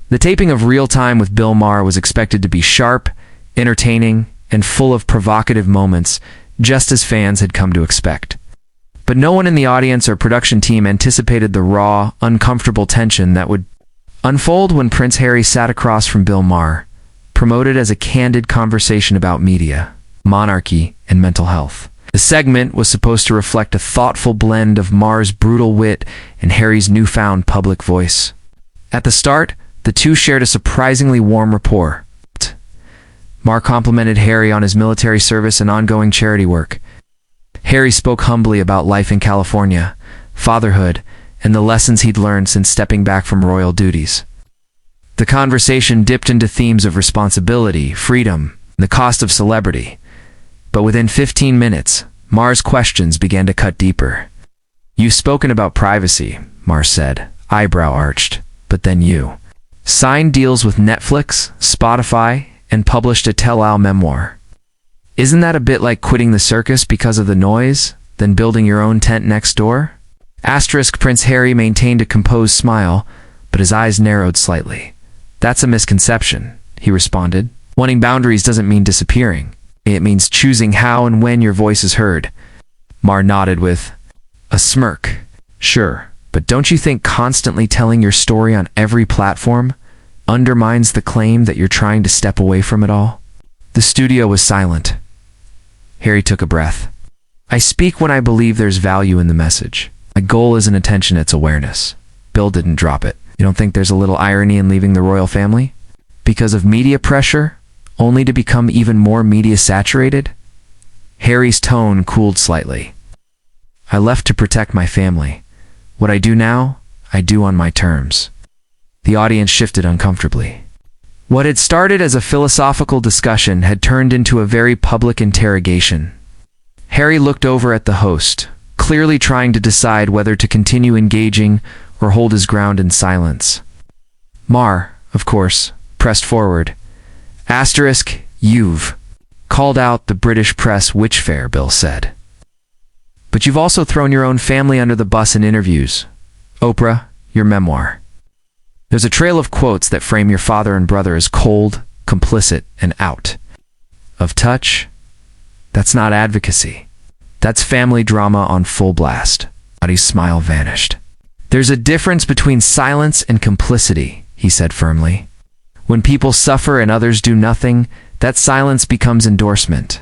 The taping of Real Time with Bill Maher was expected to be sharp, entertaining, and full of provocative moments, just as fans had come to expect. But no one in the audience or production team anticipated the raw, uncomfortable tension that would unfold when Prince Harry sat across from Bill Maher, promoted as a candid conversation about media, monarchy, and mental health. The segment was supposed to reflect a thoughtful blend of Maher's brutal wit and Harry's newfound public voice. At the start, the two shared a surprisingly warm rapport. Maher complimented Harry on his military service and ongoing charity work. Harry spoke humbly about life in California, fatherhood, and the lessons he'd learned since stepping back from royal duties. The conversation dipped into themes of responsibility, freedom, and the cost of celebrity. But within 15 minutes, Maher's questions began to cut deeper. "You've spoken about privacy," Maher said, eyebrow arched. "But then you signed deals with Netflix, Spotify, and published a tell-all memoir. Isn't that a bit like quitting the circus because of the noise, then building your own tent next door?" Prince Harry maintained a composed smile, but his eyes narrowed slightly. "That's a misconception," he responded. "Wanting boundaries doesn't mean disappearing. It means choosing how and when your voice is heard." Maher nodded with a smirk. "Sure, but don't you think constantly telling your story on every platform undermines the claim that you're trying to step away from it all?" The studio was silent. Harry took a breath. "I speak when I believe there's value in the message. My goal isn't attention, it's awareness." Bill didn't drop it. "You don't think there's a little irony in leaving the royal family? Because of media pressure, only to become even more media-saturated?" Harry's tone cooled slightly. "I left to protect my family. What I do now, I do on my terms." The audience shifted uncomfortably. What had started as a philosophical discussion had turned into a very public interrogation. Harry looked over at the host, clearly trying to decide whether to continue engaging or hold his ground in silence. Maher, of course, pressed forward. "You've called out the British press witchfare," Bill said. "But you've also thrown your own family under the bus in interviews. Oprah, your memoir. There's a trail of quotes that frame your father and brother as cold, complicit, and out of touch. That's not advocacy. That's family drama on full blast." Buddy's smile vanished. "There's a difference between silence and complicity," he said firmly. "When people suffer and others do nothing, that silence becomes endorsement."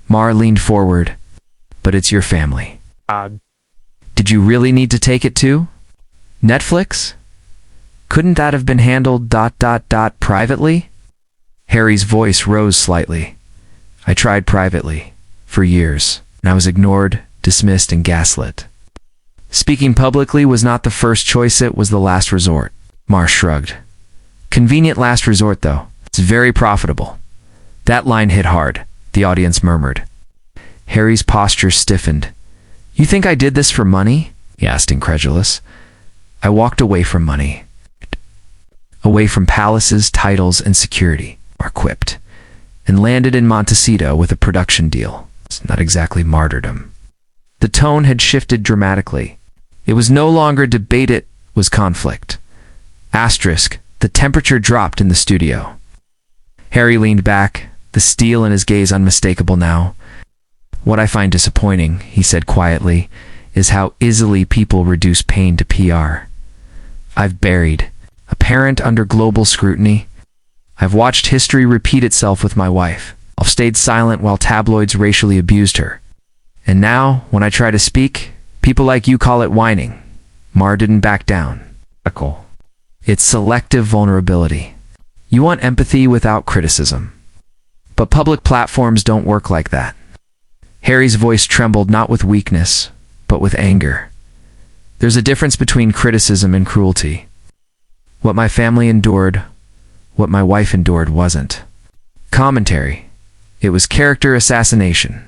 Maher leaned forward. "But it's your family. Did you really need to take it to Netflix? Couldn't that have been handled privately?" Harry's voice rose slightly. "I tried privately, for years, and I was ignored, dismissed, and gaslit. Speaking publicly was not the first choice, it was the last resort." Maher shrugged. "Convenient last resort, though. It's very profitable." That line hit hard, the audience murmured. Harry's posture stiffened. "You think I did this for money?" he asked, incredulous. "I walked away from money. Away from palaces, titles, and security," Maher quipped, "and landed in Montecito with a production deal. It's not exactly martyrdom." The tone had shifted dramatically. It was no longer debate, it was conflict. The temperature dropped in the studio. Harry leaned back, the steel in his gaze unmistakable now. "What I find disappointing," he said quietly, "is how easily people reduce pain to PR. I've buried a parent under global scrutiny. I've watched history repeat itself with my wife. I've stayed silent while tabloids racially abused her. And now, when I try to speak, people like you call it whining." Maher didn't back down. "It's selective vulnerability. You want empathy without criticism. But public platforms don't work like that." Harry's voice trembled not with weakness, but with anger. "There's a difference between criticism and cruelty. What my family endured, what my wife endured wasn't commentary. It was character assassination."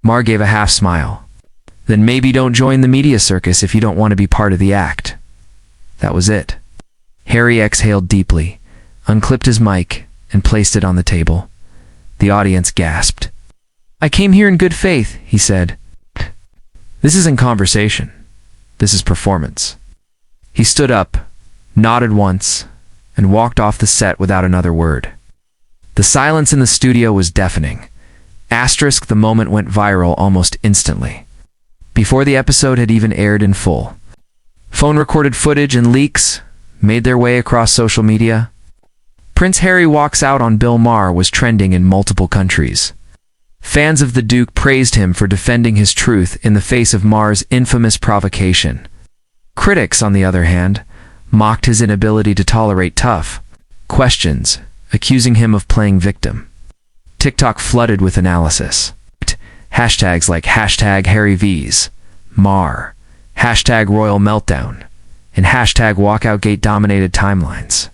Maher gave a half smile. "Then maybe don't join the media circus if you don't want to be part of the act." That was it. Harry exhaled deeply, unclipped his mic, and placed it on the table. The audience gasped. "I came here in good faith," he said. "This isn't conversation. This is performance." He stood up, nodded once, and walked off the set without another word. The silence in the studio was deafening. The moment went viral almost instantly, before the episode had even aired in full. Phone-recorded footage and leaks made their way across social media. Prince Harry walks out on Bill Maher was trending in multiple countries. Fans of the Duke praised him for defending his truth in the face of Maher's infamous provocation. Critics, on the other hand, mocked his inability to tolerate tough questions, accusing him of playing victim. TikTok flooded with analysis. Hashtags like #HarryVs, Maher, #Royal Meltdown, and #WalkoutGate dominated timelines.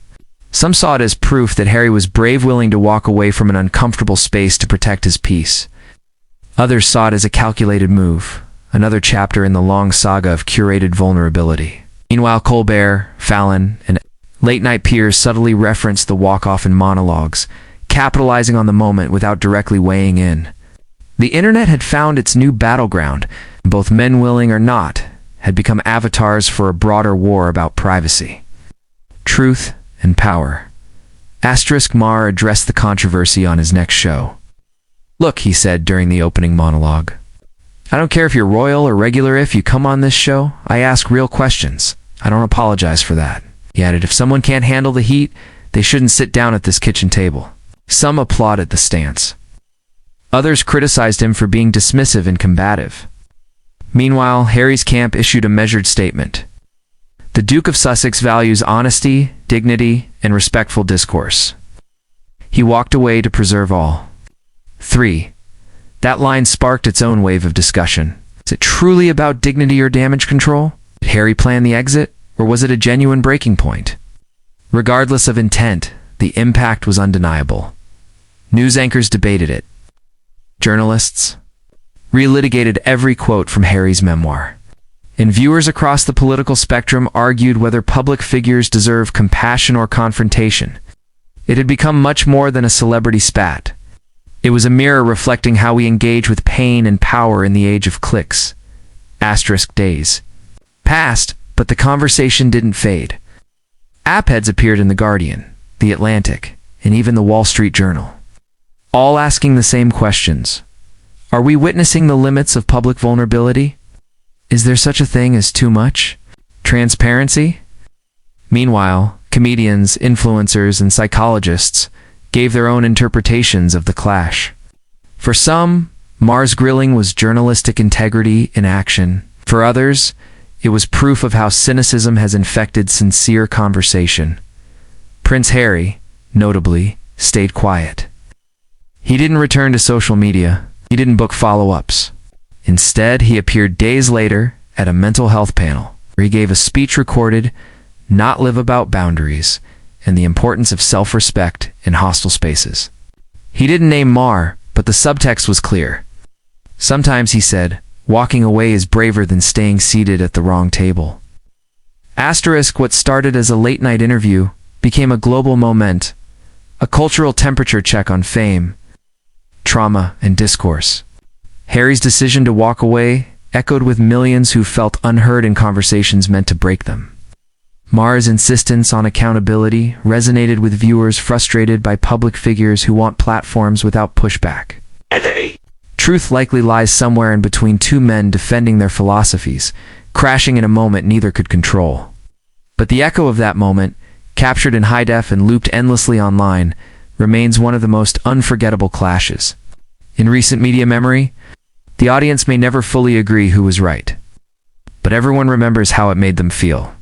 Some saw it as proof that Harry was brave, willing to walk away from an uncomfortable space to protect his peace. Others saw it as a calculated move, another chapter in the long saga of curated vulnerability. Meanwhile, Colbert, Fallon, and late-night peers subtly referenced the walk-off in monologues, capitalizing on the moment without directly weighing in. The internet had found its new battleground, and both men willing or not had become avatars for a broader war about privacy, truth, and power. Maher addressed the controversy on his next show. "Look," he said during the opening monologue, "I don't care if you're royal or regular. If you come on this show, I ask real questions. I don't apologize for that." He added, "If someone can't handle the heat, they shouldn't sit down at this kitchen table." Some applauded the stance. Others criticized him for being dismissive and combative. Meanwhile, Harry's camp issued a measured statement. The Duke of Sussex values honesty, dignity, and respectful discourse. He walked away to preserve all. 3. That line sparked its own wave of discussion. Is it truly about dignity or damage control? Did Harry plan the exit, or was it a genuine breaking point? Regardless of intent, the impact was undeniable. News anchors debated it. Journalists relitigated every quote from Harry's memoir. And viewers across the political spectrum argued whether public figures deserve compassion or confrontation. It had become much more than a celebrity spat. It was a mirror reflecting how we engage with pain and power in the age of clicks. Days passed, but the conversation didn't fade. App-heads appeared in The Guardian, The Atlantic, and even The Wall Street Journal, all asking the same questions. Are we witnessing the limits of public vulnerability? Is there such a thing as too much transparency? Meanwhile, comedians, influencers, and psychologists gave their own interpretations of the clash. For some, Maher's grilling was journalistic integrity in action. For others, it was proof of how cynicism has infected sincere conversation. Prince Harry, notably, stayed quiet. He didn't return to social media. He didn't book follow-ups. Instead, he appeared days later at a mental health panel, where he gave a speech recorded, "Not live about boundaries," and the importance of self-respect in hostile spaces. He didn't name Maher, but the subtext was clear. Sometimes, he said, walking away is braver than staying seated at the wrong table. What started as a late-night interview became a global moment, a cultural temperature check on fame, trauma, and discourse. Harry's decision to walk away echoed with millions who felt unheard in conversations meant to break them. Maher's insistence on accountability resonated with viewers frustrated by public figures who want platforms without pushback. Truth likely lies somewhere in between two men defending their philosophies, crashing in a moment neither could control. But the echo of that moment, captured in high def and looped endlessly online, remains one of the most unforgettable clashes. In recent media memory, the audience may never fully agree who was right, but everyone remembers how it made them feel.